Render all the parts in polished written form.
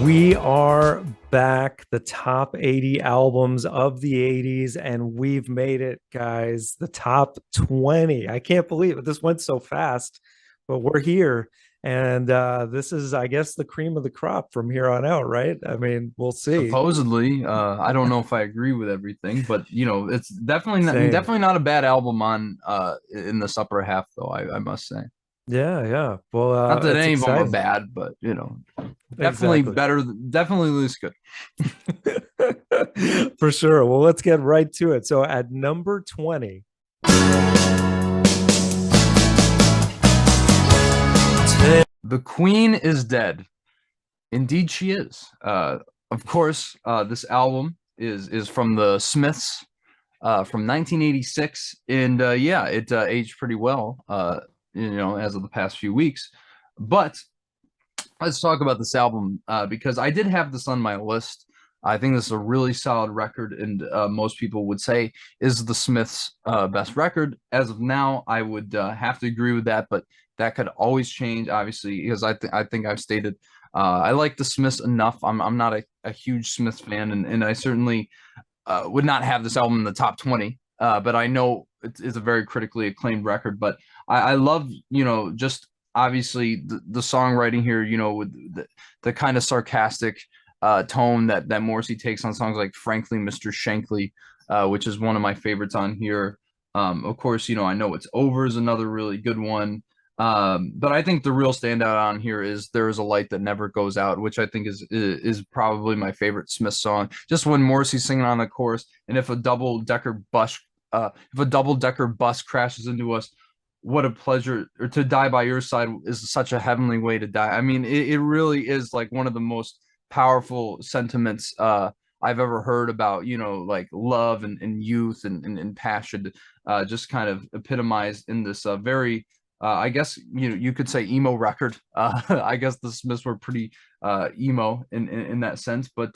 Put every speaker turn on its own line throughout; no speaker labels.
We are back, the top 80 albums of the 80s, and we've made it, guys. The top 20. I can't believe it. This went so fast, but we're here. And this is, I guess, the cream of the crop from here on out, right? I mean, we'll see.
Supposedly, I don't know if I agree with everything, but it's
Same.
definitely not a bad album on in this upper half though, I must say.
Yeah, yeah. Well,
Not that
it's
any of them are
exciting.
bad, but definitely
Exactly.
better, definitely least good.
For sure. Well, let's get right to it. So at number 20,
The Queen is dead. Indeed, she is. Of course, this album is from the Smiths, from 1986, and yeah, it aged pretty well, as of the past few weeks. But let's talk about this album because I did have this on my list. I think this is a really solid record, and most people would say is the Smiths' best record. As of now, I would have to agree with that, but that could always change, obviously, because I think I've stated I like the Smiths enough. I'm not a huge Smiths fan, and I certainly would not have this album in the top 20. But I know it's a very critically acclaimed record. But I love, just obviously the songwriting here, with the kind of sarcastic tone that Morrissey takes on songs like Frankly, Mr. Shankly, which is one of my favorites on here. Of course, I know It's Over is another really good one. But I think the real standout on here is There Is a Light That Never Goes Out, which I think is probably my favorite Smith song. Just when Morrissey's singing on the chorus, and if a double-decker bus crashes into us, what a pleasure, or to die by your side is such a heavenly way to die. I mean, it really is like one of the most powerful sentiments I've ever heard about, like love and youth and passion, just kind of epitomized in this very I guess you could say emo record. I guess the Smiths were pretty emo in that sense, but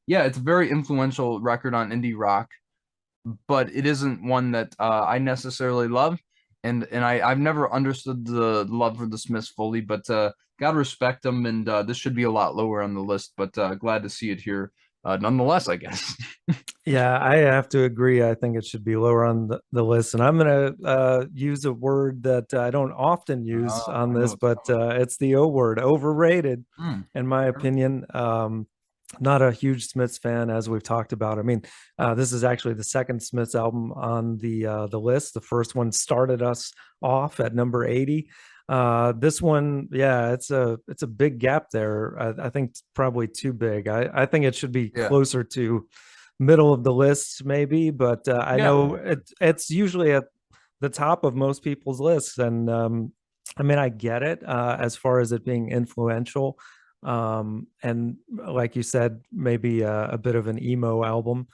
yeah, it's a very influential record on indie rock, but it isn't one that I necessarily love, and I've never understood the love for the Smiths fully, but gotta respect them, and this should be a lot lower on the list, but glad to see it here nonetheless, I guess.
yeah, I have to agree. I think it should be lower on the list. And I'm going to use a word that I don't often use on
I know
this,
what's
but
coming.
it's the O word, overrated,
Hmm.
in my opinion. Not a huge Smiths fan, as we've talked about. I mean, this is actually the second Smiths album on the list. The first one started us off at number 80. This one, yeah, it's a big gap there. I think it's probably too big. I think it should be
Yeah.
closer to middle of the list, maybe. But I
Yeah.
know it's usually at the top of most people's lists, and I mean, I get it as far as it being influential, and like you said, maybe a bit of an emo album.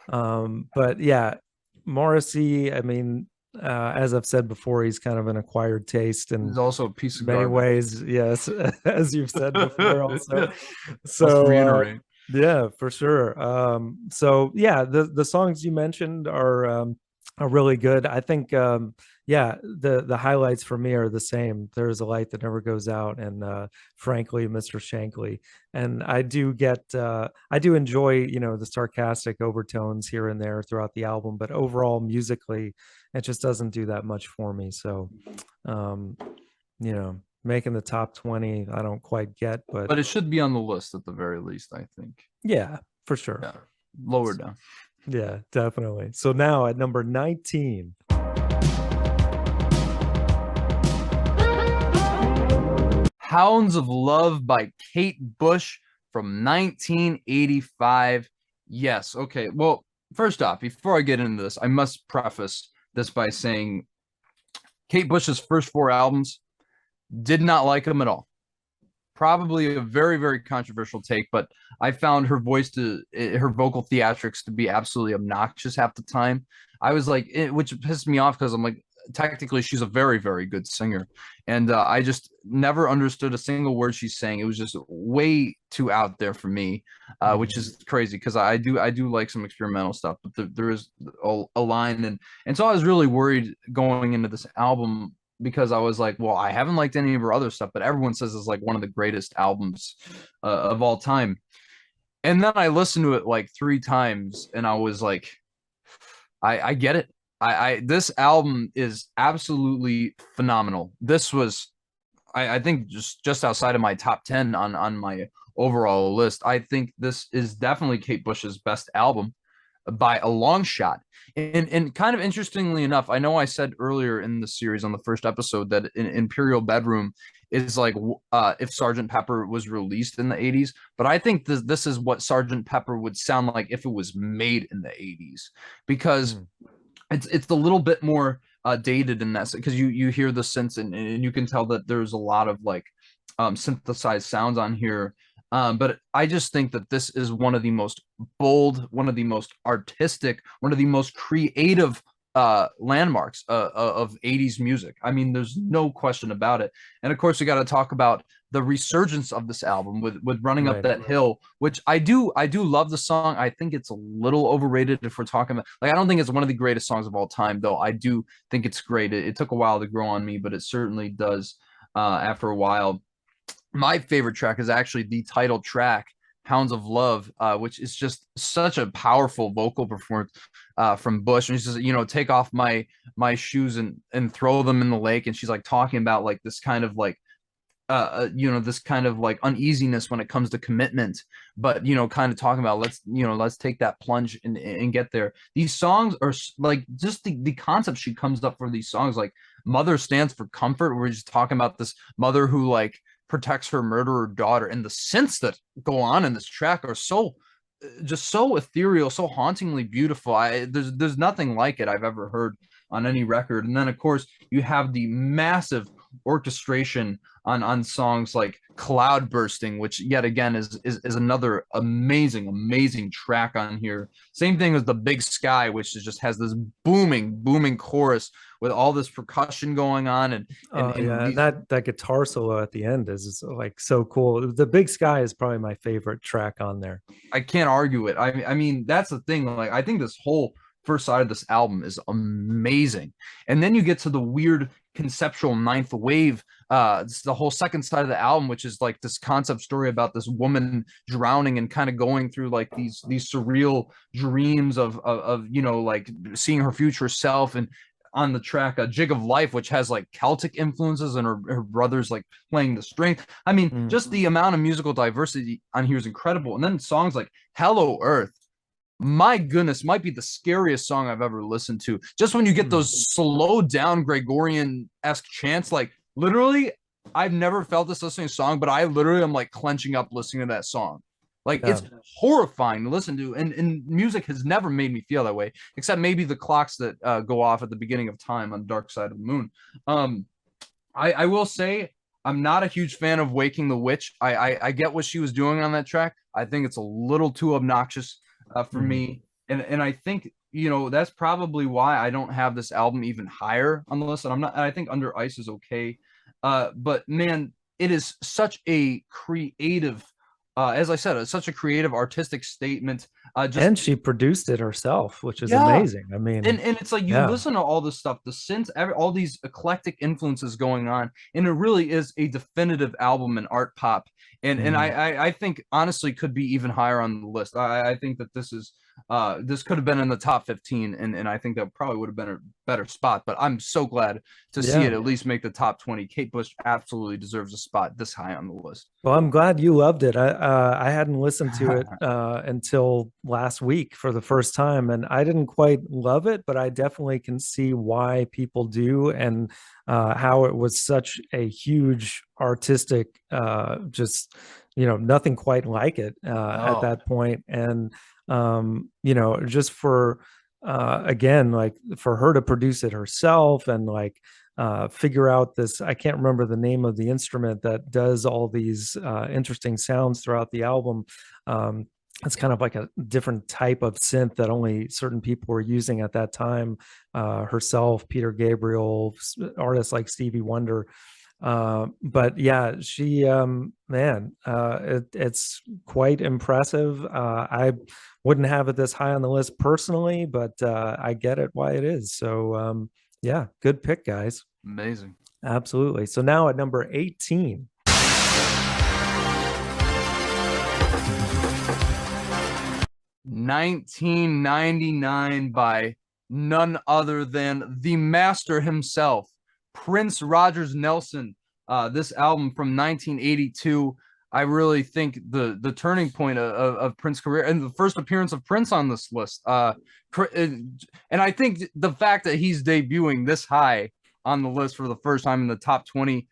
But yeah, Morrissey, I mean, as I've said before, he's kind of an acquired taste in
He's also a piece of
many
garbage.
ways. Yes, as you've said before, also.
Yeah. Must
So
reiterate.
yeah, for sure. So yeah, the songs you mentioned are really good. I think yeah, the highlights for me are the same. There's a light that never goes out, and frankly, Mr. Shankly. And I do enjoy, the sarcastic overtones here and there throughout the album, but overall musically, it just doesn't do that much for me. So um, making the top 20, I don't quite get, but
But it should be on the list at the very least, I think.
yeah, for sure.
Yeah. Lower down.
Yeah, definitely. So now at number 19,
Hounds of Love by Kate Bush from 1985. Yes. Okay. Well, first off, before I get into this, I must preface this by saying Kate Bush's first four albums did not like them at all. Probably a very, very controversial take, but I found her vocal theatrics to be absolutely obnoxious half the time. I was like, which pissed me off because I'm like, technically she's a very, very good singer, and I just never understood a single word she's saying. It was just way too out there for me, which
Mhm.
is crazy because I do like some experimental stuff, but there is a line, and so I was really worried going into this album because I was like, well, I haven't liked any of her other stuff, but everyone says it's like one of the greatest albums of all time. And then I listened to it like 3 times, and I was like, I get it. I this album is absolutely phenomenal. This was, I think, just outside of my top 10 on my overall list. I think this is definitely Kate Bush's best album by a long shot. And kind of interestingly enough, I know I said earlier in the series on the first episode that in Imperial Bedroom is like if Sergeant Pepper was released in the 80s, but I think this is what Sergeant Pepper would sound like if it was made in the 80s, because
Mm.
it's a little bit more dated in that, because you hear the synths, and you can tell that there's a lot of like synthesized sounds on here. But I just think that this is one of the most bold, one of the most artistic, one of the most creative landmarks of 80s music. I mean, there's no question about it. And of course, we got to talk about the resurgence of this album with Running Up
Right.
That Hill, which I do love the song. I think it's a little overrated if we're talking about, like, I don't think it's one of the greatest songs of all time, though I do think it's great. It took a while to grow on me, but it certainly does after a while. My favorite track is actually the title track, Hounds of Love, which is just such a powerful vocal performance from Bush. And she's just, take off my shoes and throw them in the lake. And she's like talking about like this kind of like this kind of like uneasiness when it comes to commitment, but kind of talking about let's take that plunge and get there. These songs are like just the concept she comes up for these songs, like Mother stands for comfort. We're just talking about this mother who like protects her murderer daughter, and the synths that go on in this track are so just so ethereal, so hauntingly beautiful. There's nothing like it I've ever heard on any record. And then of course you have the massive orchestration on songs like Cloud Bursting, which yet again is another amazing track on here. Same thing as The Big Sky, which just has this booming chorus with all this percussion going on, and
Yeah, and
these,
that guitar solo at the end is like so cool. The Big Sky is probably my favorite track on there.
I can't argue it. I mean, that's the thing. Like, I think this whole first side of this album is amazing, and then you get to the weird conceptual ninth wave. It's the whole second side of the album, which is like this concept story about this woman drowning and kind of going through like these surreal dreams of like seeing her future self. And on the track a Jig of Life, which has like Celtic influences, and her brother's like playing the string. I mean,
Mm.
just the amount of musical diversity on here is incredible. And then songs like Hello Earth, my goodness, might be the scariest song I've ever listened to. Just when you get
Mm.
those slow down Gregorian-esque chants, like literally, I've never felt this listening to a song, but I literally am like clenching up listening to that song. Like,
Yeah.
it's horrifying to listen to, and music has never made me feel that way, except maybe the clocks that go off at the beginning of time on Dark Side of the Moon. Um, I will say I'm not a huge fan of Waking the Witch. I get what she was doing on that track. I think it's a little too obnoxious for
Mhm.
me, and I think that's probably why I don't have this album even higher on the list. And I'm not. And I think Under Ice is okay, but man, it is such a creative, as I said, it's such a creative artistic statement. Just
And she produced it herself, which is
yeah,
amazing. I mean,
and it's like you
yeah.
listen to all this stuff, the synths, all these eclectic influences going on, and it really is a definitive album in art pop. And
Mhm.
I think honestly could be even higher on the list. I think that this could have been in the top 15, and I think that probably would have been a better spot. But I'm so glad to see it
Yeah.
at least make the top 20. Kate Bush absolutely deserves a spot this high on the list.
Well, I'm glad you loved it. I hadn't listened to it until last week for the first time, and I didn't quite love it, but I definitely can see why people do, and how it was such a huge artistic, just nothing quite like it at
No.
that point. And just for again, like for her to produce it herself, and like figure out this. I can't remember the name of the instrument that does all these interesting sounds throughout the album. It's kind of like a different type of synth that only certain people were using at that time. Herself, Peter Gabriel, artists like Stevie Wonder. But yeah, she, man, it's quite impressive. I wouldn't have it this high on the list personally, but I get it why it is. So, yeah, good pick, guys.
Amazing.
Absolutely. So now at number 18.
1999 by none other than the master himself, Prince Rogers Nelson. This album from 1982, I really think the turning point of Prince's career and the first appearance of Prince on this list. And I think the fact that he's debuting this high on the list for the first time in the top 20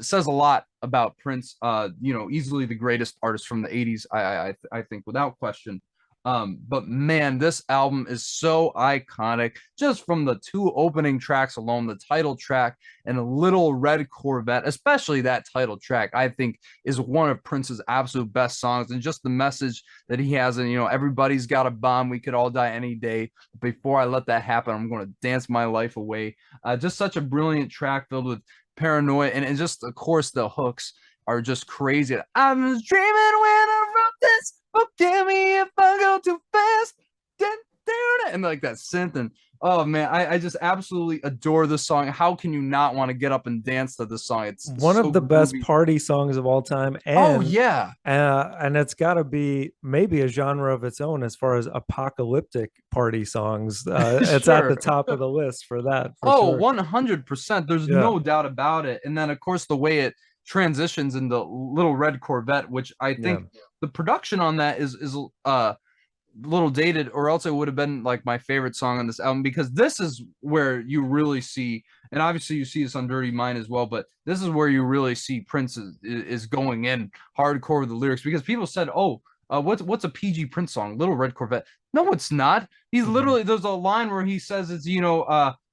says a lot about Prince. Easily the greatest artist from the 80s, I think, without question. But man, this album is so iconic just from the two opening tracks alone, the title track and a Little Red Corvette, especially that title track, I think is one of Prince's absolute best songs. And just the message that he has, and everybody's got a bomb, we could all die any day. Before I let that happen, I'm going to dance my life away. Just such a brilliant track filled with paranoia, and just, of course, the hooks are just crazy. I'm just dreaming when I wrote this. Forgive me if I go too fast. And like that synth, and oh man, I just absolutely adore this song. How can you not want to get up and dance to this song? It's
One
so
of the best
groovy.
party songs of all time,
Oh yeah,
and it's got to be maybe a genre of its own as far as apocalyptic party songs. It's at the
sure.
top of the list for that, for
Oh,
sure.
100%. There's
Yeah,
no doubt about it. And then, of course, the way it transitions into Little Red Corvette, which I
yeah.
think the production on that is a little dated, or else it would have been like my favorite song on this album, because this is where you really see, and obviously you see this on Dirty Mind as well, but this is where you really see Prince is going in hardcore with the lyrics, because people said, "Oh, what's a PG Prince song? Little Red Corvette." No, it's not. He's
Mhm.
literally, there's a line where he says it's,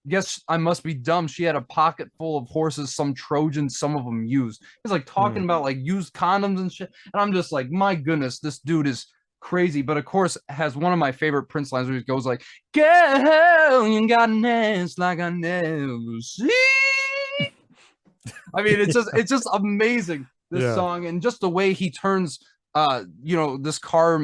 guess I must be dumb. She had a pocket full of horses, some Trojans, some of them used. He's like talking
Mhm.
about like used condoms and shit. And I'm just like, my goodness, this dude is crazy. But of course, has one of my favorite Prince lines where he goes like, "Girl, you got an ass like I never see." I mean, it's just amazing, this
Yeah.
song, and just the way he turns this car,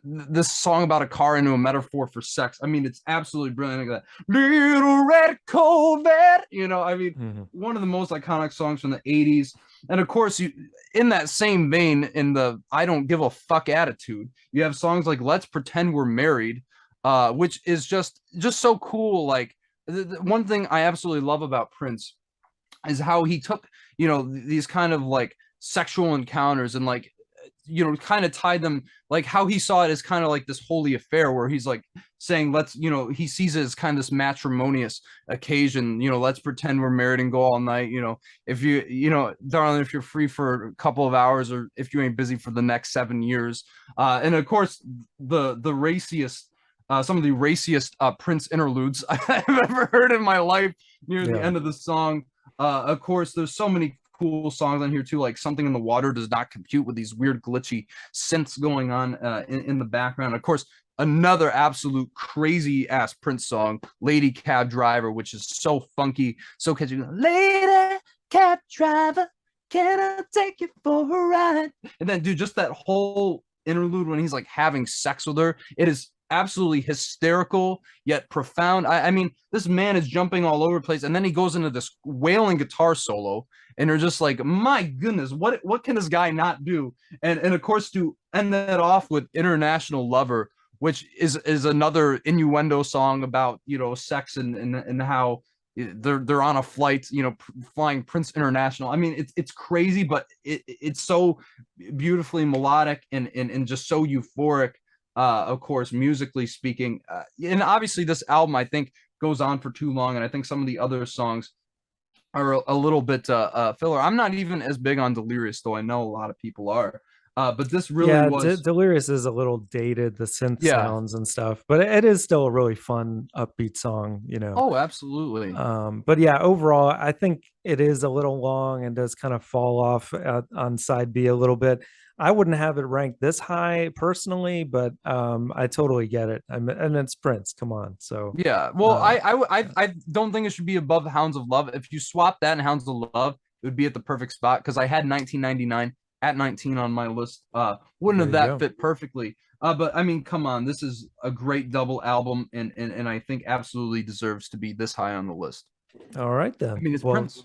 this song about a car, into a metaphor for sex. I mean, it's absolutely brilliant. Like that Little Red Corvette, I mean,
Mhm.
one of the most iconic songs from the 80s. And of course, you, in that same vein, in the I don't give a fuck attitude, you have songs like Let's Pretend We're Married, which is just so cool. Like, the one thing I absolutely love about Prince is how he took, these kind of like sexual encounters, and like, kind of tied them, like how he saw it as kind of like this holy affair, where he's like saying, let's, he sees it as kind of this matrimonious occasion, let's pretend we're married and go all night, if darling, if you're free for a couple of hours, or if you ain't busy for the next 7 years. And of course, the raciest, some of the raciest Prince interludes I've ever heard in my life near the
Yeah.
end of the song. Of course, there's so many cool songs on here too, like Something in the Water Does Not Compute, with these weird glitchy synths going on in the background. Of course, another absolute crazy ass Prince song, Lady Cab Driver, which is so funky, so catchy. Lady Cab Driver, can I take you for a ride? And then, dude, just that whole interlude when he's like having sex with her, it is absolutely hysterical yet profound. I mean, this man is jumping all over the place, and then he goes into this wailing guitar solo, and you're just like, my goodness, what can this guy not do? And of course, to end that off with International Lover, which is another innuendo song about sex, and how they're on a flight, flying Prince International. I mean, it's crazy, but it's so beautifully melodic, and just so euphoric, of course, musically speaking. And obviously, this album, I think, goes on for too long, and I think some of the other songs are a little bit filler. I'm not even as big on Delirious, though I know a lot of people are. But this really
Yeah,
was,
Delirious is a little dated, the synth
yeah.
sounds and stuff, but it is still a really fun, upbeat song.
Oh, absolutely.
But yeah, overall, I think it is a little long and does kind of fall off on side B a little bit. I wouldn't have it ranked this high personally, but I totally get it. And it's Prince, come on. So,
Yeah. Well,
uh,
I don't think it should be above Hounds of Love. If you swap that and Hounds of Love, it would be at the perfect spot, because I had 1999 at 19 on my list. Wouldn't
there
have
you
that
go.
fit perfectly? But I mean, come on, this is a great double album, and I think absolutely deserves to be this high on the list.
All right
I
then.
mean, it's
Well,
Prince,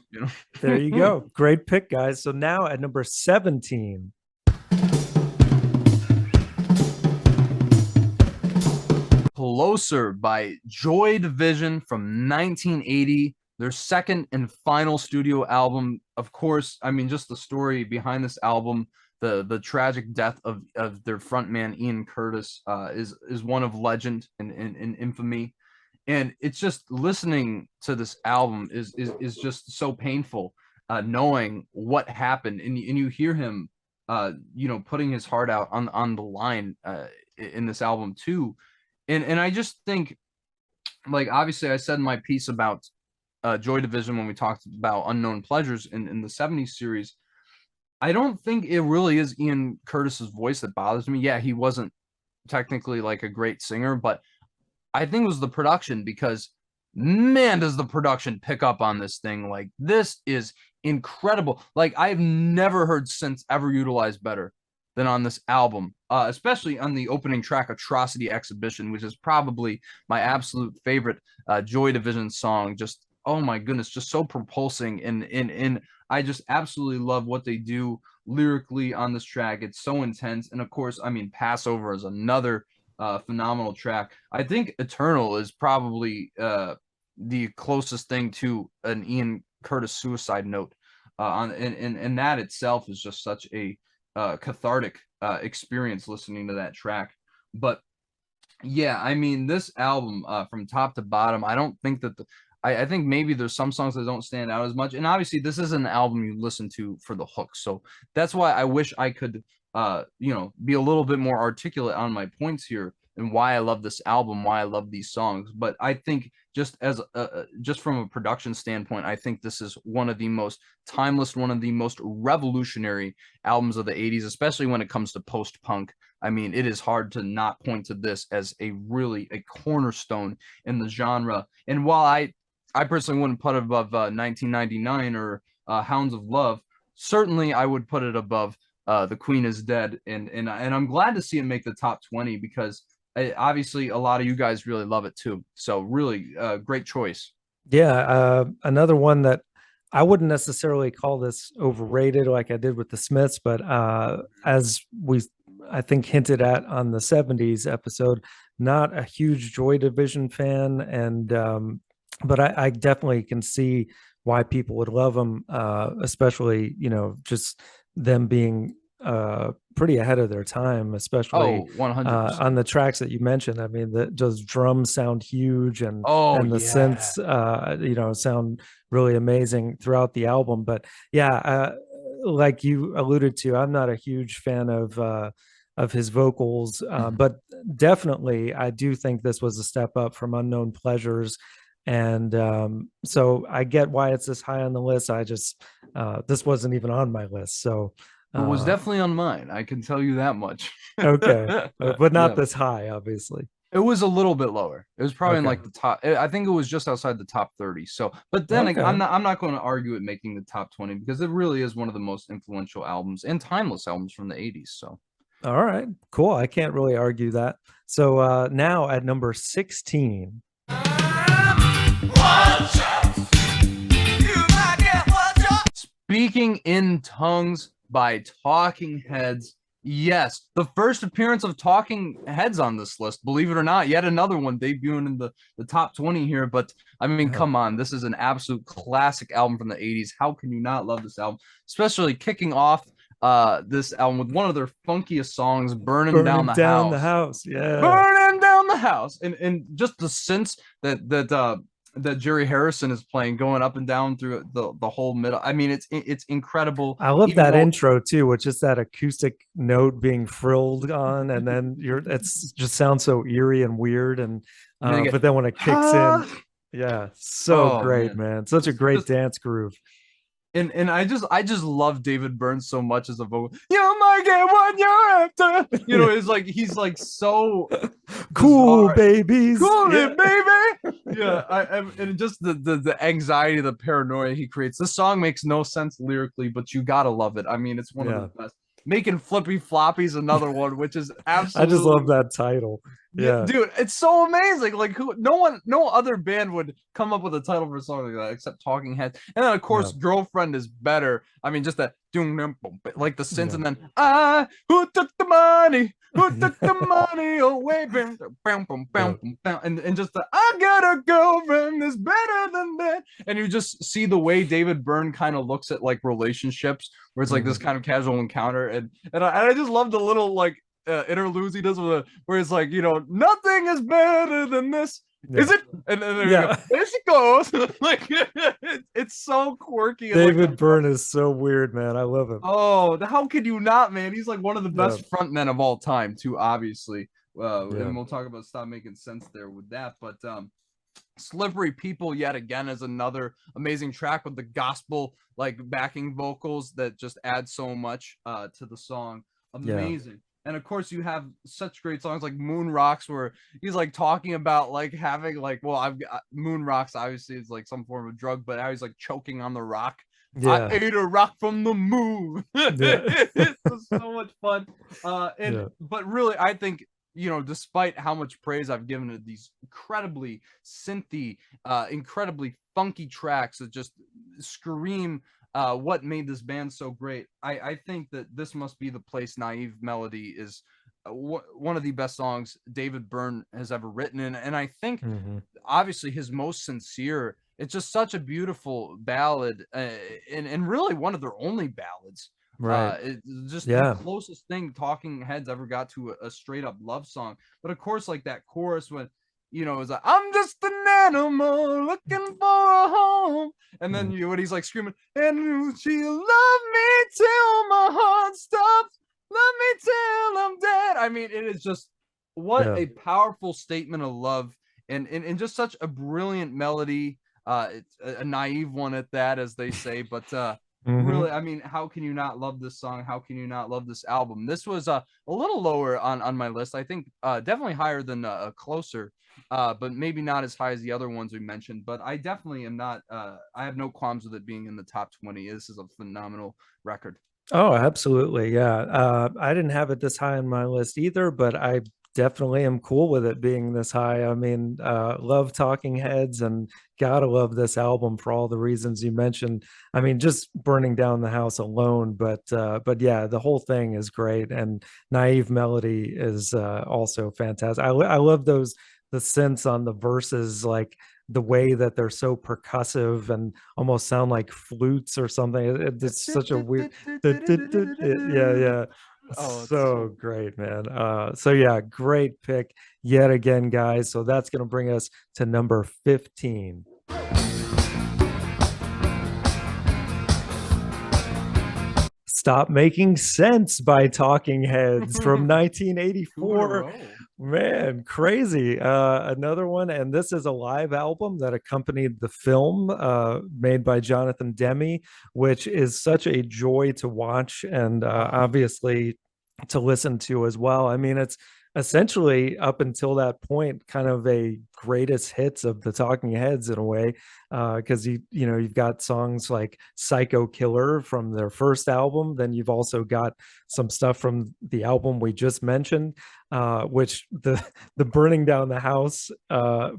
there you
know.
go. Great pick, guys. So now at number 17.
Closer by Joy Division from 1980, their second and final studio album. Of course, I mean, just the story behind this album, the tragic death of their frontman Ian Curtis is one of legend and infamy. And it's just listening to this album is just so painful, knowing what happened, and you hear him, putting his heart out on the line in this album too. And I just think, like, obviously I said in my piece about Joy Division when we talked about Unknown Pleasures in the 70s series, I don't think it really is Ian Curtis's voice that bothers me. Yeah, he wasn't technically like a great singer, but I think it was the production, because man, does the production pick up on this thing. Like, this is incredible. Like, I've never heard synths ever utilized better than on this album, especially on the opening track, Atrocity Exhibition, which is probably my absolute favorite Joy Division song. Just, oh my goodness, just so propulsing. And I just absolutely love what they do lyrically on this track. It's so intense. And of course, I mean, Passover is another phenomenal track. I think Eternal is probably the closest thing to an Ian Curtis suicide note. And that itself is just such a cathartic experience listening to that track. But yeah, I mean, this album from top to bottom, I don't think that I think maybe there's some songs that don't stand out as much. And obviously, this is an album you listen to for the hook. So that's why I wish I could, be a little bit more articulate on my points here and why I love this album, why I love these songs. But I think just from a production standpoint, I think this is one of the most timeless, one of the most revolutionary albums of the 80s, especially when it comes to post punk. I mean, it is hard to not point to this as a cornerstone in the genre. And while I personally wouldn't put it above 1999 or Hounds of Love, certainly I would put it above The Queen is Dead. And I'm glad to see it make the top 20, because obviously a lot of you guys really love it too. So really great choice.
Yeah, another one that I wouldn't necessarily call this overrated like I did with the Smiths, but as we, I think, hinted at on the 70s episode, not a huge Joy Division fan. And, but I definitely can see why people would love them, especially, just them being pretty ahead of their time, especially
Oh, 100%.
on the tracks that you mentioned. I mean, those drums sound huge,
Oh
and the
yeah.
synths, sound really amazing throughout the album. But yeah, like you alluded to, I'm not a huge fan of his vocals, but definitely I do think this was a step up from Unknown Pleasures. And so I get why it's this high on the list. I just this wasn't even on my list. So
It was
uh,
definitely on mine. I can tell you that much.
okay, but not
Yeah.
this high, obviously.
It was a little bit lower. It was probably in
Okay,
like the top. I think it was just outside the top 30. So, but then
okay,
I'm not going to argue it making the top 20, because it really is one of the most influential albums and timeless albums from the 80s. So,
all right, cool. I can't really argue that. So now at number 16.
Speaking in Tongues by Talking Heads. Yes, the first appearance of Talking Heads on this list, believe it or not. Yet another one debuting in the top 20 here. But I mean,
Yeah.
come on, this is an absolute classic album from the 80s. How can you not love this album? Especially kicking off this album with one of their funkiest songs, Burning Down
Burning
the
down the
House.
house. Yeah.
Burning down the house. And just the sense that Jerry Harrison is playing, going up and down through the whole middle. I mean, it's incredible.
I love
Even
that
though
intro too, which is that acoustic note being frilled on, and then it's just sounds so eerie and weird. And
and then you get
but then when it kicks in,
ah,
yeah, so
oh
great,
man,
man. Such a great
just
dance groove.
and I just love David Byrne so much as a vocal. You might get what you're after.
Yeah.
It's like he's like so
Cool
bizarre.
babies.
Cool,
Yeah.
baby. Yeah, and just the anxiety, the paranoia he creates. This song makes no sense lyrically, but you gotta love it. I mean, it's one of the
Yeah.
best. Making Flippy Floppy's another one, which is
I just love
absolutely
that title.
Yeah,
Yeah.
dude, it's so amazing. Like who no other band would come up with a title for a song like that except Talking Heads. And then of
Yeah.
course Girlfriend is better. I mean just that doom dum, boom, like the synths
Yeah.
and then who took the money? Who took the money away? Bam, bam, bam,
Yeah.
bam, bam, and just the I got a girlfriend is better than that. And you just see the way David Byrne kind of looks at like relationships where it's like this
Mhm.
kind of casual encounter and I just love the little like interludes he does where it's like, nothing is better than this. Is
Yeah.
it? And there you go.
Yeah.
There she goes. Like it's so quirky and like
David Byrne is so weird, man. I love him.
oh, how could you not, man? He's like one of the
Yeah.
best frontmen of all time, too, obviously.
Yeah.
And we'll talk about Stop Making Sense there with that. But Slippery People yet again is another amazing track with the gospel like backing vocals that just add so much to the song.
Yeah.
Amazing. And of course you have such great songs like Moon Rocks where he's like talking about like having like well I've got Moon Rocks obviously is like some form of drug but how he's like choking on the rock. I
Yeah.
ate a rock from the moon.
Yeah.
It's just so much fun. And
Yeah.
but really I think despite how much praise I've given to these incredibly synthy, incredibly funky tracks that just scream what made this band so great, I think that this must be the place. Naive Melody is one of the best songs David Byrne has ever written, and I think
Hmm.
obviously his most sincere. It's just such a beautiful ballad, and really one of their only ballads.
Right.
It's just the
Yeah.
closest thing Talking Heads ever got to a straight up love song. But of course, like that chorus when it's like I'm just an animal looking for a home, and then
Mhm.
when he's like screaming, and she'll love me till my heart stops, love me till I'm dead. I mean, it is just what
Yeah.
a powerful statement of love, and just such a brilliant melody. It's a naive one at that, as they say, but
Hmm.
really, I mean, how can you not love this song? How can you not love this album? This was a little lower on my list. I think definitely higher than Closer, but maybe not as high as the other ones we mentioned. But I definitely am not. I have no qualms with it being in the top 20. This is a phenomenal record.
Oh, absolutely. Yeah. I didn't have it this high on my list either, but I definitely am cool with it being this high. I mean, love Talking Heads and gotta love this album for all the reasons you mentioned. I mean, just Burning Down the House alone, but yeah, the whole thing is great. And Naive Melody is also fantastic. I love the synths on the verses, like the way that they're so percussive and almost sound like flutes or something. It's such a weird yeah, yeah.
Oh, it's
So
so cool.
great, man. So yeah, great pick yet again, guys. So that's gonna bring us to number 15. Stop Making Sense by Talking Heads from
Two in a
1984.
row.
Man, crazy. Another one, and this is a live album that accompanied the film made by Jonathan Demme, which is such a joy to watch and
Oh,
obviously to listen to as well. I mean, it's essentially up until that point kind of a greatest hits of the Talking Heads in a way, because you've got songs like Psycho Killer from their first album, then you've also got some stuff from the album we just mentioned, which the Burning Down the House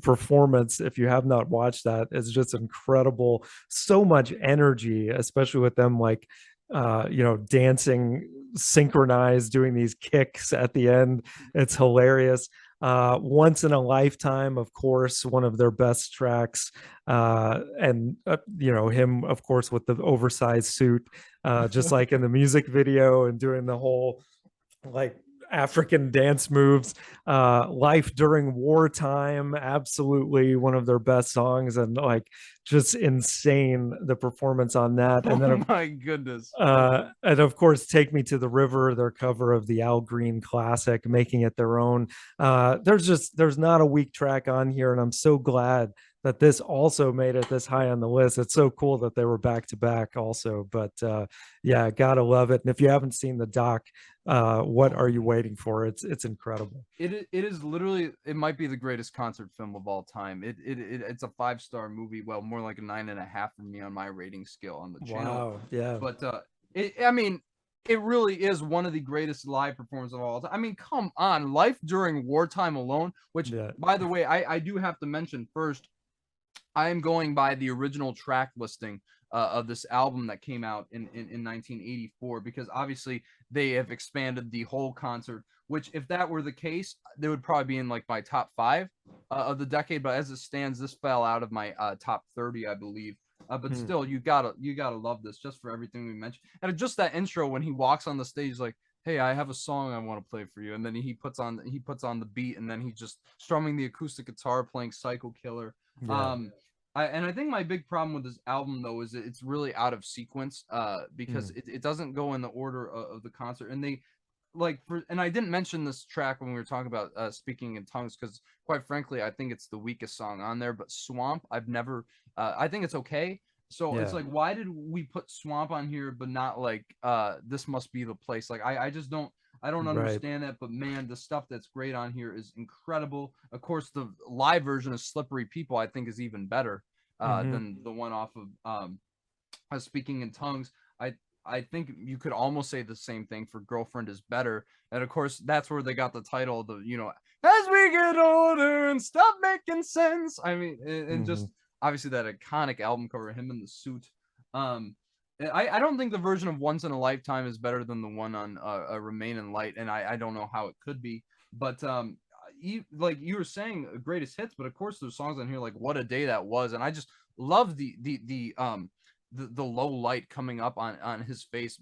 performance, if you have not watched that, is just incredible. So much energy, especially with them like dancing synchronized, doing these kicks at the end. It's hilarious. Once in a Lifetime, of course, one of their best tracks. And him, of course, with the oversized suit, just like in the music video, and doing the whole like African dance moves. Life During Wartime, absolutely one of their best songs, and like just insane the performance on that. And
oh
then
my goodness.
and of course, Take Me to the River, their cover of the Al Green classic, making it their own. There's not a weak track on here, and I'm so glad that this also made it this high on the list. It's so cool that they were back to back also. But yeah, gotta love it. And if you haven't seen the doc, what
Oh
are you
my
waiting for? It's incredible.
it is literally it might be the greatest concert film of all time. It's a 5-star movie. Well, more like a 9.5 for me on my rating scale on the channel.
Wow. Yeah.
But I mean, it really is one of the greatest live performances of all time. I mean, come on, Life During Wartime alone, which,
Yeah.
by the way, I do have to mention first, I am going by the original track listing of this album that came out in 1984, because obviously they have expanded the whole concert, which, if that were the case, they would probably be in like my top five of the decade. But as it stands, this fell out of my top 30, I believe. But
Hmm.
still, you gotta love this just for everything we mentioned, and just that intro when he walks on the stage, like, "Hey, I have a song I want to play for you," and then he puts on the beat, and then he's just strumming the acoustic guitar, playing Psycho Killer.
Yeah.
Um, I think my big problem with this album though is it's really out of sequence, because
Mm.
it doesn't go in the order of the concert, and they and I didn't mention this track when we were talking about speaking in tongues, because quite frankly I think it's the weakest song on there. But Swamp, I've never, I think it's okay. So it's
Yeah.
like, why did we put Swamp on here but not like This Must Be the Place? Like, I just don't
Right.
understand that. But man, the stuff that's great on here is incredible. Of course, the live version of Slippery People I think is even better
Hmm.
than the one off of Speaking in Tongues. I I think you could almost say the same thing for Girlfriend Is Better. And of course, that's where they got the title, As We Get Older and Stop Making Sense. I mean, and
Hmm.
just obviously that iconic album cover, him in the suit. Um, I don't think the version of Once in a Lifetime is better than the one on Remain in Light, and I don't know how it could be. But like you were saying, greatest hits, but of course there's songs on here like What a Day That Was, and I just love the low light coming up on his face,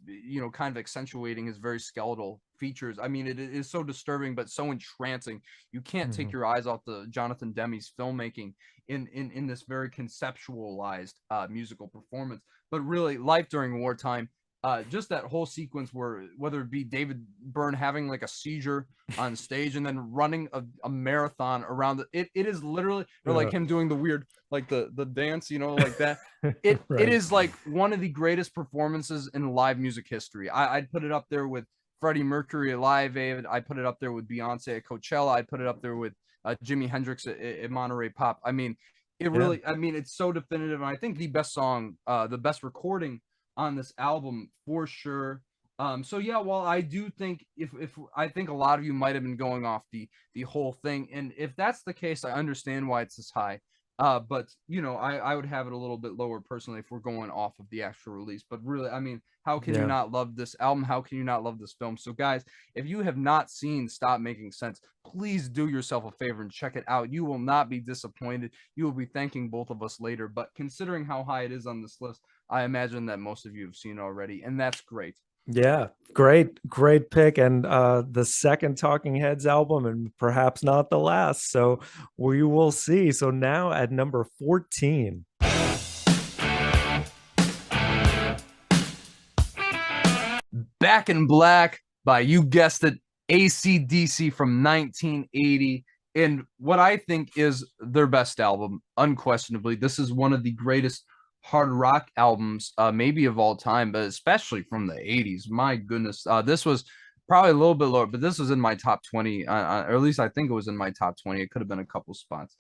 kind of accentuating his very skeletal features. I mean, it is so disturbing but so entrancing. You can't take
Hmm.
your eyes off the Jonathan Demme's filmmaking in this very conceptualized musical performance. But really, Life During Wartime, just that whole sequence where, whether it be David Byrne having like a seizure on stage and then running a marathon around it is literally, or like
Yeah.
him doing the weird, like the dance, like that. It
Right.
is like one of the greatest performances in live music history. I'd put it up there with Freddie Mercury at Live Aid. I put it up there with Beyonce at Coachella. I put it up there with Jimi Hendrix at Monterey Pop. I mean,
Yeah.
I mean, it's so definitive. And I think the best song, the best recording on this album for sure. So yeah, while I do think, if I think a lot of you might have been going off the whole thing, and if that's the case, I understand why it's this high. But I would have it a little bit lower personally if we're going off of the actual release. But really, I mean, how can you
Yeah.
not love this album? How can you not love this film? So guys, if you have not seen Stop Making Sense, please do yourself a favor and check it out. You will not be disappointed. You will be thanking both of us later. But considering how high it is on this list, I imagine that most of you have seen it already, and that's great.
Yeah, great pick, and the second Talking Heads album, and perhaps not the last. So we will see. So now at number 14.
Back in Black by, you guessed it, AC/DC from 1980. And what I think is their best album, unquestionably. This is one of the greatest hard rock albums, maybe of all time, but especially from the 80s. My goodness. This was probably a little bit lower, but this was in my top 20, or at least I think it was in my top 20. It could have been a couple spots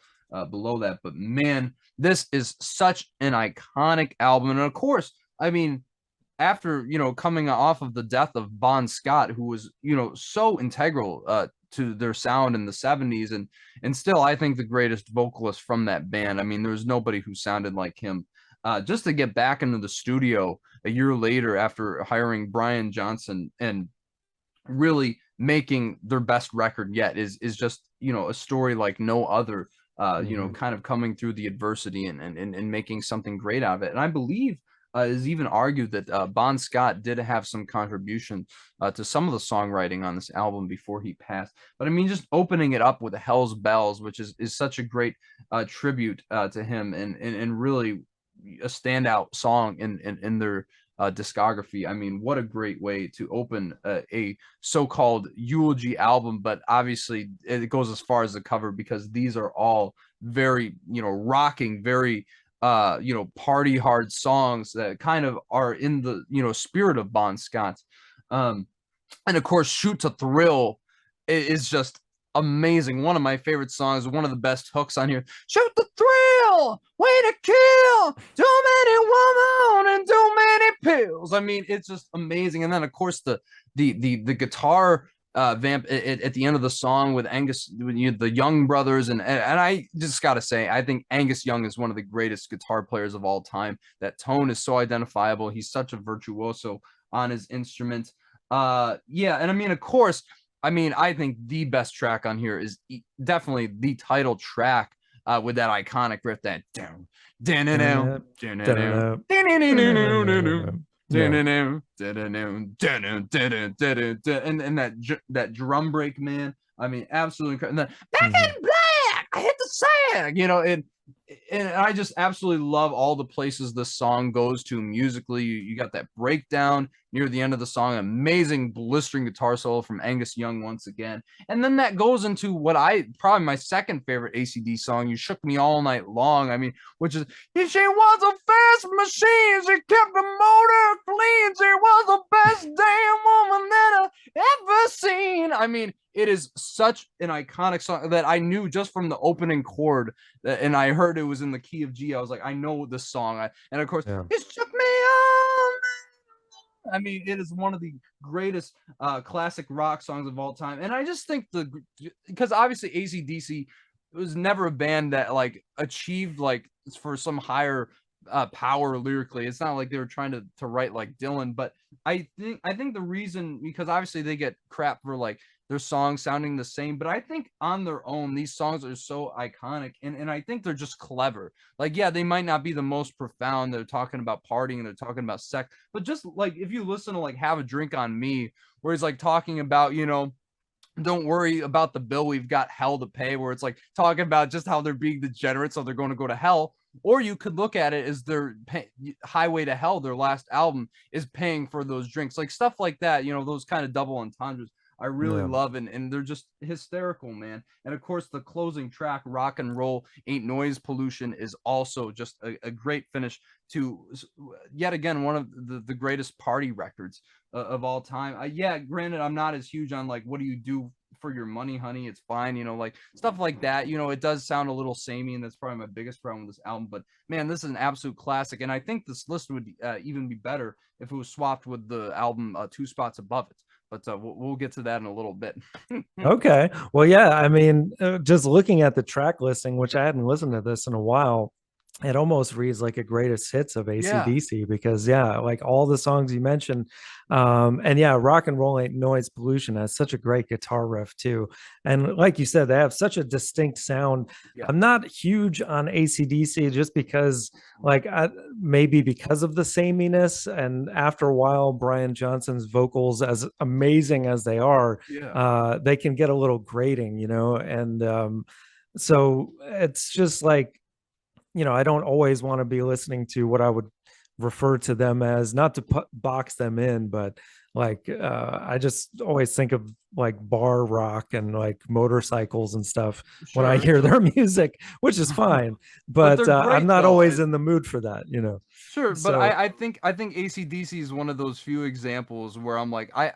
below that. But man, this is such an iconic album. And of course, I mean, after coming off of the death of Bon Scott, who was so integral to their sound in the 70s, and still I think the greatest vocalist from that band. I mean, there was nobody who sounded like him. Just to get back into the studio a year later after hiring Brian Johnson and really making their best record yet is just a story like no other.
Mhm.
Kind of coming through the adversity and making something great out of it. And I believe is even argued that Bon Scott did have some contribution to some of the songwriting on this album before he passed. But I mean, just opening it up with Hell's Bells, which is such a great tribute to him, and really a standout song in their discography. I mean, what a great way to open a so-called eulogy album, but obviously it goes as far as the cover, because these are all very, rocking, very party hard songs that kind of are in the, spirit of Bon Scott. Um, and of course, Shoot to Thrill is just amazing. One of my favorite songs, one of the best hooks on here. Shoot the thrill. kill, way to kill, too many women and too many pills. I mean, it's just amazing. And then of course the guitar vamp at the end of the song with Angus, with the Young brothers, and I just gotta say, I think Angus Young is one of the greatest guitar players of all time. That tone is so identifiable. He's such a virtuoso on his instrument. Yeah, and I mean, of course, I mean, I think the best track on here is definitely the title track with that iconic riff, that down, down, down, down, down,
Yeah.
and that drum break, man. I mean, absolutely incredible. And then back
Mhm.
in black, I hit the sag, and I just absolutely love all the places this song goes to musically. You got that breakdown near the end of the song, amazing blistering guitar solo from Angus Young once again. And then that goes into what I probably my second favorite ACD song, You Shook Me All Night Long. I mean, which is, she was a fast machine, she kept the motor clean, she was the best damn woman that I ever seen. I mean, it is such an iconic song that I knew just from the opening chord, and I heard it was in the key of G. I was like, I know this song. And of course,
Yeah.
it shook me all. I mean, it is one of the greatest classic rock songs of all time. And I just think because obviously AC/DC was never a band that like achieved like for some higher power lyrically. It's not like they were trying to write like Dylan, but I think the reason, because obviously they get crap for like their songs sounding the same, but I think on their own these songs are so iconic, and I think they're just clever. Like, yeah, they might not be the most profound. They're talking about partying, they're talking about sex, but just like if you listen to like Have a Drink on Me, where he's like talking about, don't worry about the bill, we've got hell to pay, where it's like talking about just how they're being degenerate, so they're going to go to hell. Or you could look at it as their Highway to Hell, their last album, is paying for those drinks, like stuff like that, those kind of double entendres I really
Yeah.
love, and they're just hysterical, man. And of course, the closing track, Rock and Roll Ain't Noise Pollution, is also just a great finish to yet again one of the greatest party records of all time. Yeah, granted, I'm not as huge on like, what do you do for your money, honey? It's fine, like stuff like that. It does sound a little samey, and that's probably my biggest problem with this album. But man, this is an absolute classic, and I think this list would even be better if it was swapped with the album two spots above it. But we'll get to that in a little bit.
Okay. Well, yeah, I mean, just looking at the track listing, which I hadn't listened to this in a while, it almost reads like a greatest hits of
Yeah,
AC/DC because, yeah, like all the songs you mentioned. And yeah, Rock and Roll Ain't Noise Pollution has such a great guitar riff, too. And like you said, they have such a distinct sound.
yeah,
I'm not huge on AC/DC just because, like, maybe because of the sameness. And after a while, Brian Johnson's vocals, as amazing as
yeah.
they can get a little grating, and so it's just like, I don't always want to be listening to what I would refer to them as, not to box them in, but like I just always think of like bar rock and like motorcycles and stuff when I
Sure,
hear
sure.
their music, which is fine,
But
but
they're
I'm
great
not
though.
always in the mood for that.
Sure, but
So
I think AC/DC is one of those few examples where I'm like, I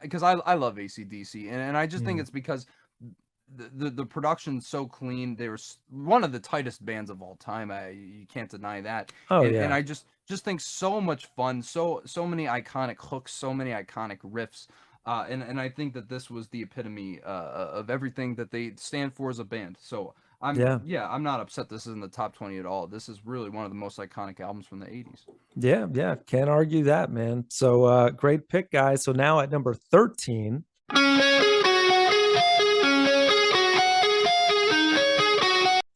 love AC/DC, and I just think
mm,
it's because the production's so clean. They were one of the tightest bands of all time. You can't deny that.
oh
And
yeah,
I just think so much fun, so many iconic hooks, so many iconic riffs. And I think that this was the epitome of everything that they stand for as a band. So
yeah,
I'm not upset this is in the top 20 at all. This is really one of the most iconic albums from the 80s.
yeah, can't argue that, man. So great pick, guys. So now at number 13,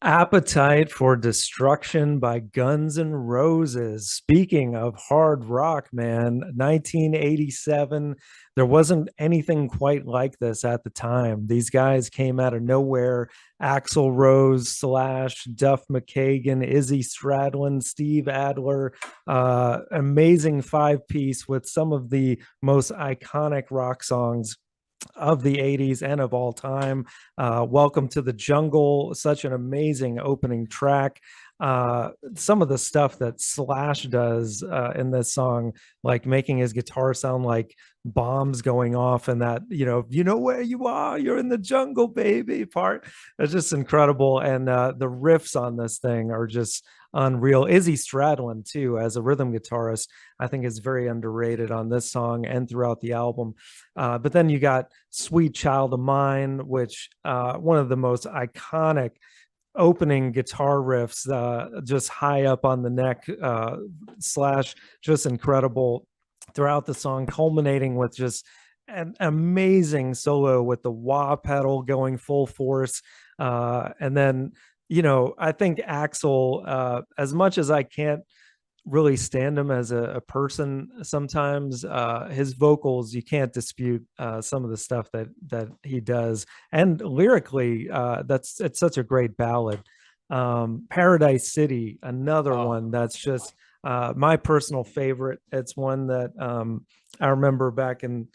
Appetite for Destruction by Guns N' Roses. Speaking of hard rock, man, 1987, there wasn't anything quite like this at the time. These guys came out of nowhere. Axl Rose, Slash, Duff McKagan, Izzy Stradlin, Steve Adler, amazing five-piece with some of the most iconic rock songs of the 80s and of all time. Welcome to the Jungle, such an amazing opening track. some of the stuff that Slash does in this song, like making his guitar sound like bombs going off, and that, you know where you are, you're in the jungle, baby part. It's just incredible. And the riffs on this thing are just unreal. Izzy Stradlin, too, as a rhythm guitarist, I think is very underrated on this song and throughout the album. But then you got Sweet Child of Mine, which one of the most iconic opening guitar riffs, just high up on the neck. Slash, just incredible throughout the song, culminating with just an amazing solo with the wah pedal going full force. And then, I think Axel, as much as I can't really stand him as a person sometimes, his vocals, you can't dispute some of the stuff that he does. And lyrically, it's such a great ballad. Paradise City, another
Oh,
one that's just my personal favorite. It's one that I remember back in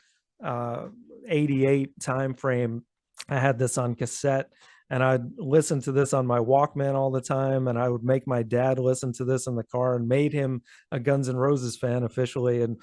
uh 88 time frame. I had this on cassette, and I'd listen to this on my Walkman all the time, and I would make my dad listen to this in the car, and made him a Guns N' Roses fan officially. And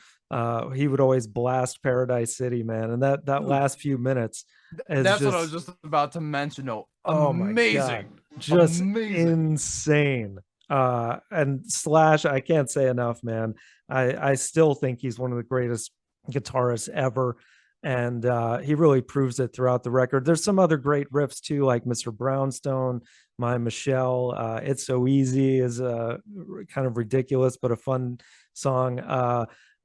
he would always blast Paradise City, man. And that
dude,
last few minutes is
that's what I was
just,
just about to mention. No,
oh my God,
amazing,
just
amazing.
insane. And Slash, I can't say enough, man. I still think he's one of the greatest guitarists ever. And he really proves it throughout the record. There's some other great riffs too, like Mr. Brownstone, My Michelle. It's So Easy is kind of ridiculous, but a fun song.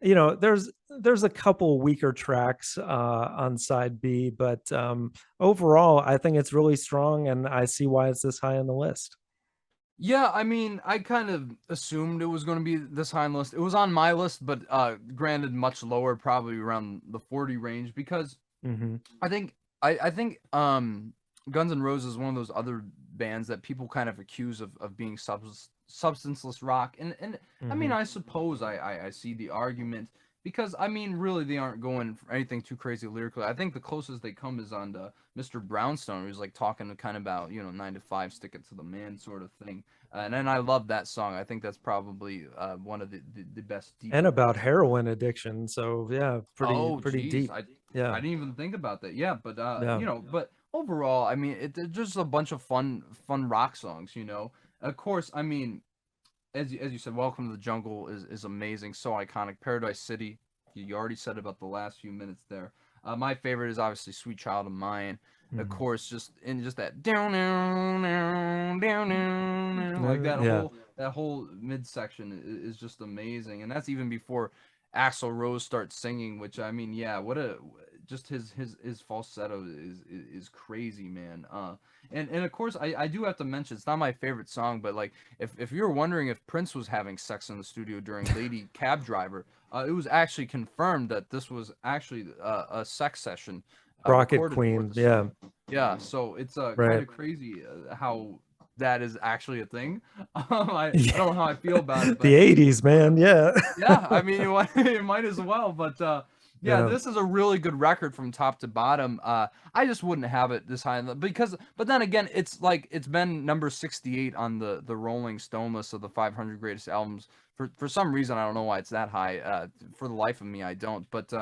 There's a couple weaker tracks on side B, but overall, I think it's really strong, and I see why it's this high on the list.
Yeah, I mean, I kind of assumed it was going to be this high on the list. It was on my list, but granted, much lower, probably around the 40 range, because
Mm-hmm.
I think I think Guns N' Roses is one of those other bands that people kind of accuse of being substanceless rock, and I mean,
Mm-hmm.
I suppose I see the argument, because I mean, really, they aren't going for anything too crazy lyrically. I think the closest they come is on Mr. Brownstone, who's like talking kind of about, 9 to 5, stick it to the man sort of thing. And then I love that song. I think that's probably one of the best
And
deeper
about
cuts.
heroin addiction. So yeah, pretty
Oh,
pretty
geez,
deep.
I
Yeah.
didn't even think about that. Yeah, but
Yeah.
but overall, I mean, it's just a bunch of fun rock songs. Of course, I mean, as you said, Welcome to the Jungle is amazing, so iconic. Paradise City, you already said about the last few minutes there. My favorite is obviously Sweet Child of Mine. Of
Mhm.
course, just that down down down down down, like
Yeah.
that whole midsection is just amazing, and that's even before Axl Rose starts singing. Which, I mean, yeah, what a just his falsetto is crazy, man. And of course, I do have to mention, it's not my favorite song, but like, if you're wondering if Prince was having sex in the studio during Lady Cab Driver, it was actually confirmed that this was actually a sex session
Rocket
recorded for
Queen.
the
Yeah.
song. Yeah, so it's kind
Right.
of crazy how that is actually a thing. I
Yeah.
don't know how I feel about it,
The
but
80s, man. Yeah.
yeah, I mean, you might as well. But yeah,
Yeah.
this is a really good record from top to bottom. I just wouldn't have it this high because, but then again, it's like it's been number 68 on the Rolling Stone list of the 500 greatest albums. For some reason, I don't know why it's that high. For the life of me, I don't. But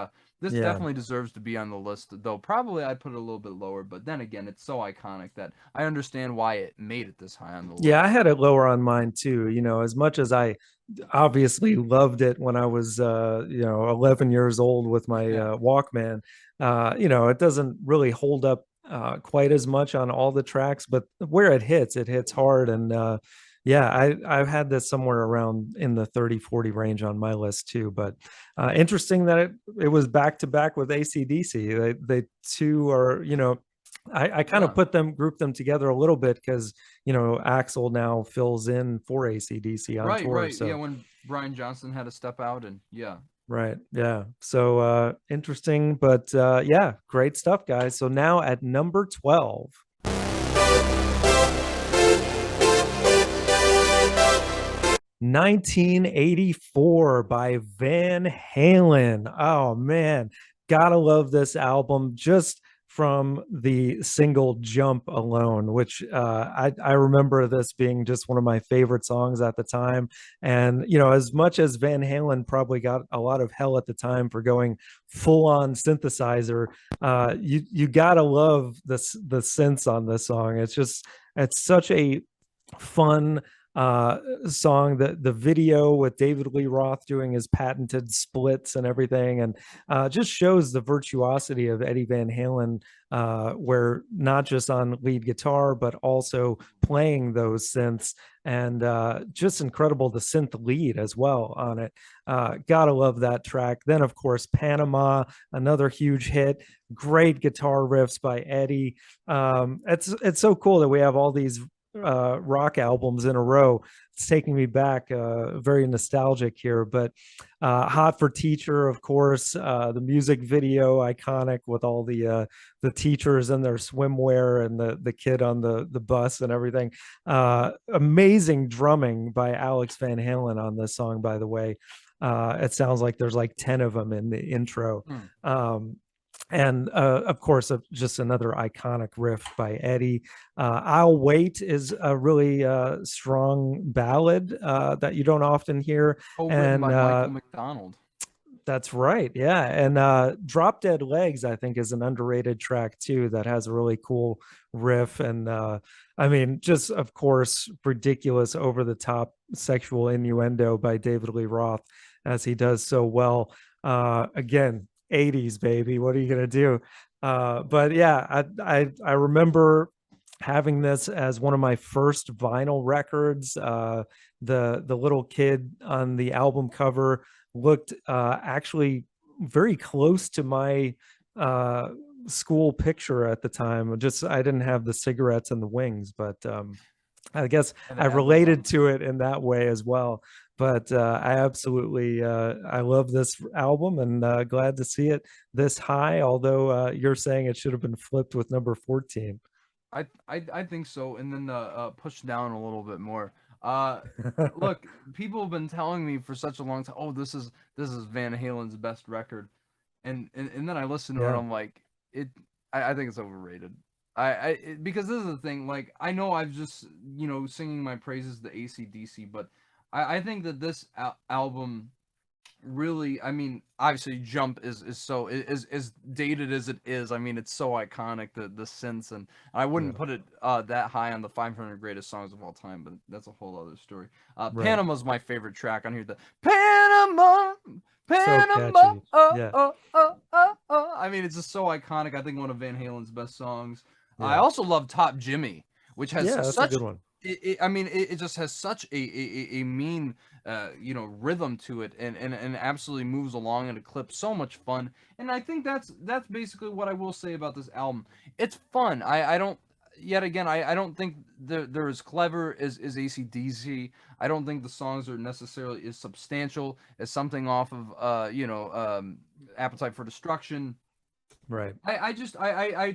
this
Yeah.
definitely deserves to be on the list, though probably I'd put it a little bit lower. But then again, it's so iconic that I understand why it made it this high on the
Yeah, I
list.
had it lower on mine too. As much as I obviously loved it when I was 11 years old with my
Yeah.
Walkman, it doesn't really hold up quite as much on all the tracks, but where it hits hard. And yeah, I've had this somewhere around in the 30-40 range on my list too. But interesting that it was back to back with AC/DC. They two are, I kind of
Yeah.
group them together a little bit because, Axel now fills in for AC/DC on
Right,
tour.
right. Yeah,
So,
when Brian Johnson had to step out, and yeah.
right. Yeah. So, interesting, but yeah, great stuff, guys. So now at number 12, 1984 by Van Halen. Oh man, gotta love this album just from the single Jump alone, which I remember this being just one of my favorite songs at the time. And, you know, as much as Van Halen probably got a lot of hell at the time for going full on synthesizer, you gotta love the synths on this song. It's such a fun song. The video with David Lee Roth doing his patented splits and everything, and just shows the virtuosity of Eddie Van Halen, where not just on lead guitar but also playing those synths, and just incredible the synth lead as well on it. Gotta love that track. Then of course Panama, another huge hit. Great guitar riffs by Eddie. It's so cool that we have all these rock albums in a row. It's taking me back, very nostalgic here. But Hot for Teacher, of course, the music video, iconic with all the teachers in their swimwear and the kid on the bus and everything. Amazing drumming by Alex Van Halen on this song, by the way. It sounds like there's like 10 of them in the intro.
Hmm.
And of course, just another iconic riff by Eddie. I'll Wait is a really strong ballad that you don't often hear.
Co-written
And
by Michael McDonald.
that's right. Yeah. And Drop Dead Legs, I think, is an underrated track too that has a really cool riff. And I mean, just of course, ridiculous, over the top sexual innuendo by David Lee Roth, as he does so well. Again, 80s, baby. What are you going to do? But yeah, I remember having this as one of my first vinyl records. The little kid on the album cover looked actually very close to my uh, school picture at the time. Just I didn't have the cigarettes and the wings, but I guess
And
I
it had those
related
on.
to it in that way as well. But I absolutely I love this album, and glad to see it this high. Although you're saying it should have been flipped with number 14.
I think so, and then push down a little bit more. Uh, Look, people have been telling me for such a long time, oh, this is Van Halen's best record, and then I listen to it,
Yeah.
I'm like, it. I think it's overrated. Because this is the thing. Like, I know I've just singing my praises to AC/DC, but I think that this album really, I mean, obviously Jump is so is dated as it is. I mean, it's so iconic, the synths, and I
Yeah.
wouldn't put it that high on the 500 greatest songs of all time, but that's a whole other story.
Right.
Panama's my favorite track on here. The Panama,
So
Panama,
catchy.
oh,
Yeah.
oh, oh, oh, oh. I mean, it's just so iconic. I think one of Van Halen's best songs. I
Yeah.
also love Top Jimmy, which has
Yeah, that's a
such
good one.
I mean, it just has such a mean, rhythm to it, and absolutely moves along in a clip. So much fun, and I think that's basically what I will say about this album. It's fun. I don't. Yet again, I don't think they're as clever as AC/DC. I don't think the songs are necessarily as substantial as something off of Appetite for Destruction.
Right.
I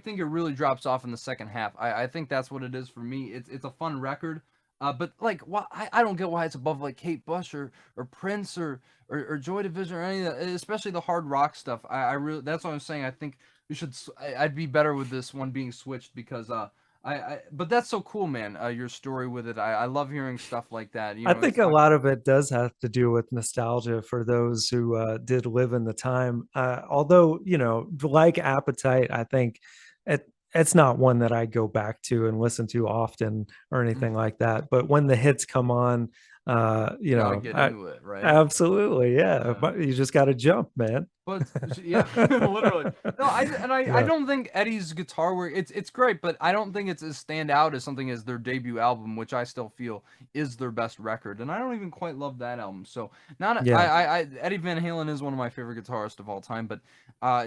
think it really drops off in the second half. I think that's what it is for me. It's a fun record. But like, why I don't get why it's above like Kate Bush or Prince or Joy Division or any of that, especially the hard rock stuff. I really, that's what I'm saying. I think we should. I'd be better with this one being switched because but that's so cool, man. Your story with it. I love hearing stuff like that.
I think
It's
a lot of it does have to do with nostalgia for those who did live in the time. Although, you know, like Appetite, I think it's not one that I go back to and listen to often or anything like that. But when the hits come on,
you gotta get into it, right?
absolutely, yeah.
Yeah.
But you just got to jump, man.
But yeah, literally. No, I
Yeah,
don't think Eddie's guitar work. It's great, but I don't think it's as stand out as something as their debut album, which I still feel is their best record. And I don't even quite love that album. So not
yeah.
Eddie Van Halen is one of my favorite guitarists of all time, but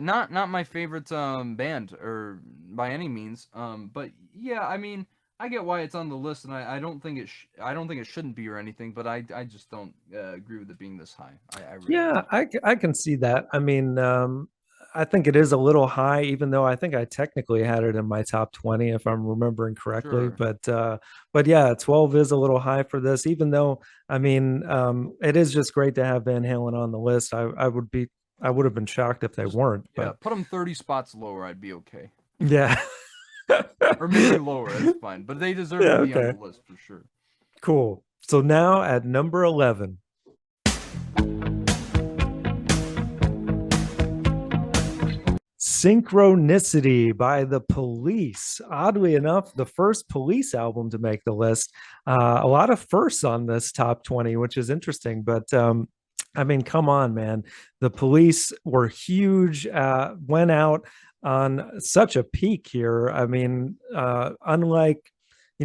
not my favorite band or by any means. But yeah, I mean. I get why it's on the list, and I don't think I don't think it shouldn't be or anything, but I just don't agree with it being this high. I really
Yeah,
don't.
I can see that. I mean, I think it is a little high, even though I think I technically had it in my top 20, if I'm remembering correctly.
Sure.
But yeah, 12 is a little high for this, even though, I mean, it is just great to have Van Halen on the list. I would have been shocked if they
Just
weren't,
yeah,
but
put them 30 spots lower. I'd be okay.
Yeah.
or maybe lower. That's fine, but they deserve to
Yeah,
be on the
okay.
list for sure.
Cool. So now at number 11, Synchronicity by the Police. Oddly enough, the first Police album to make the list. A lot of firsts on this top 20, which is interesting. But I mean, come on, man. The Police were huge, went out on such a peak here. I mean, unlike,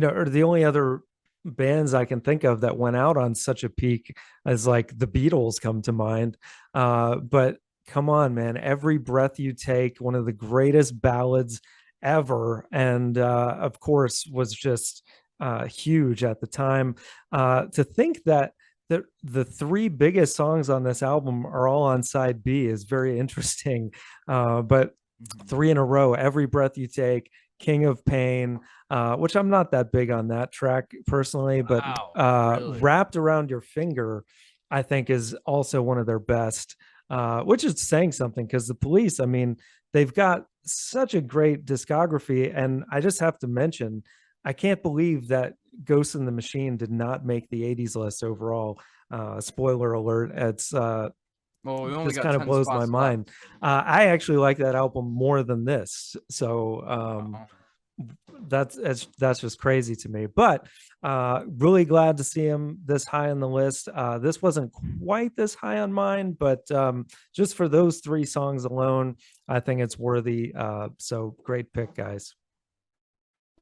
or the only other bands I can think of that went out on such a peak as like the Beatles come to mind. But come on, man. Every breath you take, one of the greatest ballads ever. And of course, was just huge at the time. To think that the three biggest songs on this album are all on side B is very interesting. But
Mhm.
three in a row, Every Breath You Take, King of Pain, which I'm not that big on that track personally, but
Wow, really?
Wrapped Around Your Finger, I think, is also one of their best, which is saying something because the Police, I mean, they've got such a great discography. And I just have to mention, I can't believe that Ghost in the Machine did not make the 80s list overall. Spoiler alert, it's
Well, we only
just
got
kind of
10
blows my
spots left.
mind. I actually like that album more than this. So
Wow.
that's just crazy to me. But really glad to see him this high on the list. This wasn't quite this high on mine, but just for those three songs alone, I think it's worthy. So great pick, guys.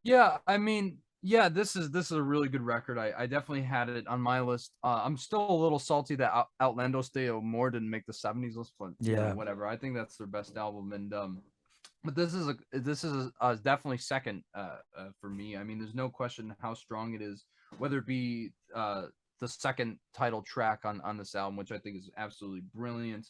Yeah, I mean, yeah, this is a really good record. I definitely had it on my list. I'm still a little salty that Outlandos Stay More didn't make the 70s list, but
Yeah.
whatever. I think that's their best album, and but definitely second for me. I mean, there's no question how strong it is, whether it be the second title track on this album, which I think is absolutely brilliant.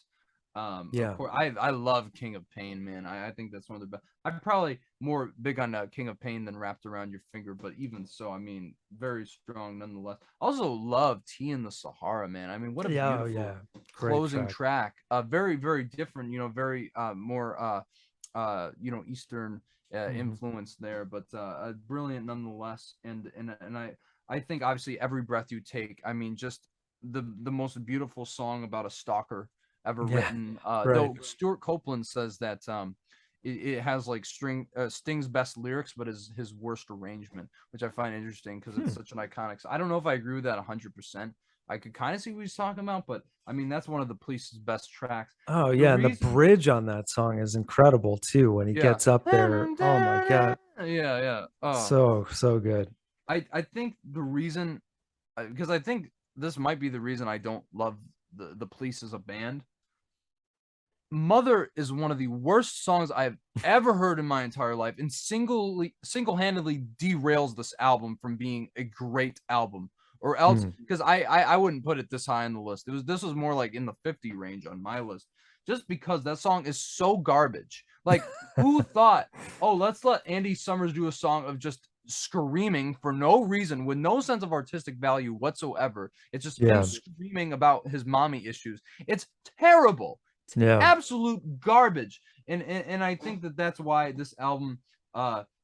Of
Yeah.
course, I love King of Pain, man. I think that's one of the best. I'm probably more big on King of Pain than Wrapped Around Your Finger, but even so, I mean, very strong nonetheless. Also love Tea in the Sahara, man. I mean, what a
Yeah. Oh,
beautiful
yeah. Great
closing
track.
track. Very very different. Very more Eastern
Hmm.
influence there, but brilliant nonetheless. And I think obviously Every Breath You Take. I mean, just the most beautiful song about a stalker ever
Yeah.
written.
Right.
Though Stuart Copeland says that it has like Sting's best lyrics, but his worst arrangement, which I find interesting because
Hmm.
it's such an iconic. I don't know if I agree with that 100%. I could kind of see what he's talking about, but I mean that's one of the Police's best tracks.
Oh
The
yeah, and the
reason,
bridge on that song is incredible too when he
yeah,
gets up there. Oh my god.
yeah.
So good.
I think the reason, because I think this might be the reason I don't love the Police as a band. Mother is one of the worst songs I've ever heard in my entire life, and single-handedly derails this album from being a great album. Or else,
Hmm.
because I wouldn't put it this high on the list. This was more like in the 50 range on my list, just because that song is so garbage. Like, who thought, oh, let's let Andy Summers do a song of just screaming for no reason with no sense of artistic value whatsoever. It's just him
Yeah.
screaming about his mommy issues. It's terrible,
Yeah.
absolute garbage. And I think that that's why this album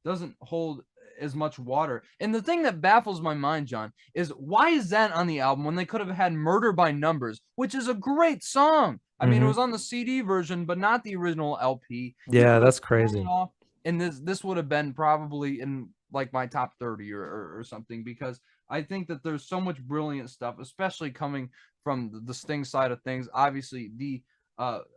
doesn't hold as much water. And the thing that baffles my mind, John, is why is that on the album when they could have had Murder by Numbers, which is a great song. I mean, it
Hmm.
was on the CD version, but not the original LP. You
Yeah,
could have
that's
thrown it
crazy.
off, and this would have been probably in like my top 30 or something, because I think that there's so much brilliant stuff, especially coming from the Sting side of things. Obviously, the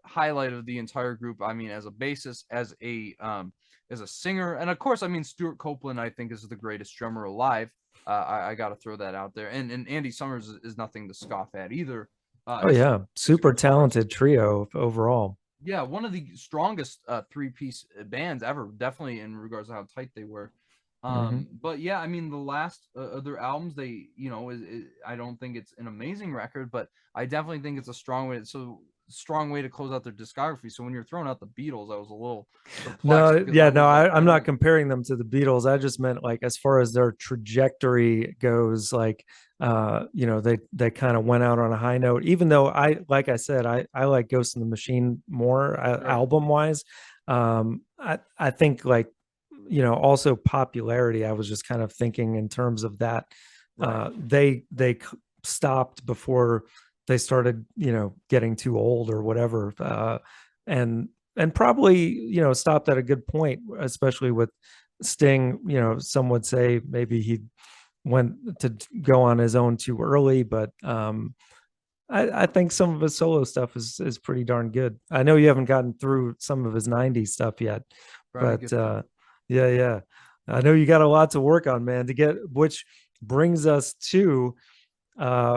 highlight of the entire group. I mean, as a bassist, as a singer, and of course, I mean Stuart Copeland. I think is the greatest drummer alive. I got to throw that out there, and Andy Summers is nothing to scoff at either.
Oh
As
yeah,
as a
super
guitarist,
talented trio overall.
yeah, one of the strongest three-piece bands ever, definitely in regards to how tight they were.
Hmm.
But yeah, I mean the last of their albums, they I don't think it's an amazing record, but I definitely think it's a strong way to close out their discography. So when you're throwing out the Beatles, I was a little perplexed
No,
because I
yeah, no,
was like,
I'm not comparing them to the Beatles. I just meant like as far as their trajectory goes, like they kind of went out on a high note, even though like I said, I like Ghost in the Machine more,
Sure.
album wise. I think, like, also popularity, I was just kind of thinking in terms of that.
Right.
They stopped before they started, getting too old or whatever. And probably, stopped at a good point, especially with Sting. Some would say maybe he went to go on his own too early, but I think some of his solo stuff is pretty darn good. I know you haven't gotten through some of his '90s stuff yet,
Trying to
but
get there.
yeah, yeah, I know you got a lot to work on, man. To get which brings us to,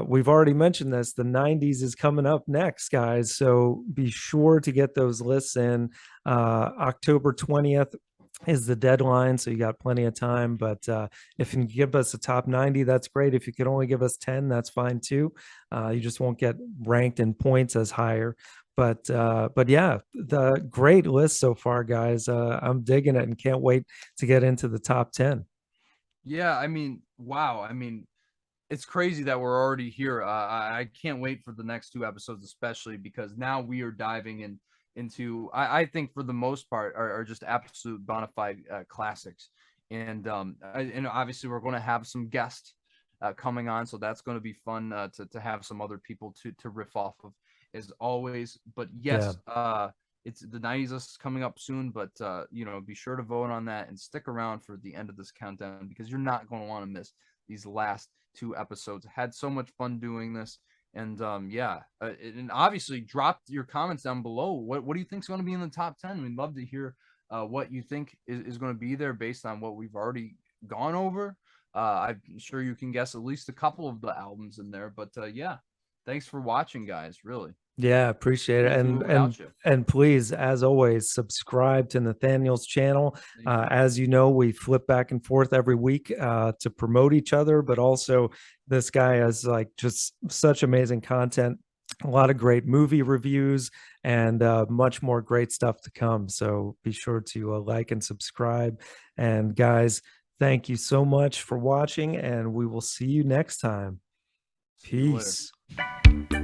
we've already mentioned this. The '90s is coming up next, guys. So be sure to get those lists in. October 20th is the deadline, so you got plenty of time. But if you can give us a top 90, that's great. If you could only give us 10, that's fine too. You just won't get ranked in points as higher. But yeah, the great list so far, guys. I'm digging it and can't wait to get into the top 10.
Yeah, I mean, wow. I mean, it's crazy that we're already here. I can't wait for the next two episodes, especially because now we are diving into I think for the most part are just absolute bona fide classics, and obviously we're going to have some guests coming on, so that's going to be fun to have some other people to riff off of as always. But
Yeah.
yes, it's the '90s is coming up soon, but be sure to vote on that and stick around for the end of this countdown because you're not going to want to miss these last two episodes. Had so much fun doing this, and and obviously drop your comments down below. What do you think is going to be in the top 10? We'd love to hear what you think is going to be there based on what we've already gone over. I'm sure you can guess at least a couple of the albums in there, but yeah, thanks for watching, guys. Really
Yeah, appreciate it.
can't do it without you.
And please, as always, subscribe to Nathaniel's channel.
Thank you.
As you know, we flip back and forth every week to promote each other, but also this guy has like just such amazing content, a lot of great movie reviews, and much more great stuff to come. So be sure to like and subscribe. And guys, thank you so much for watching, and we will see you next time.
See you later.
Peace.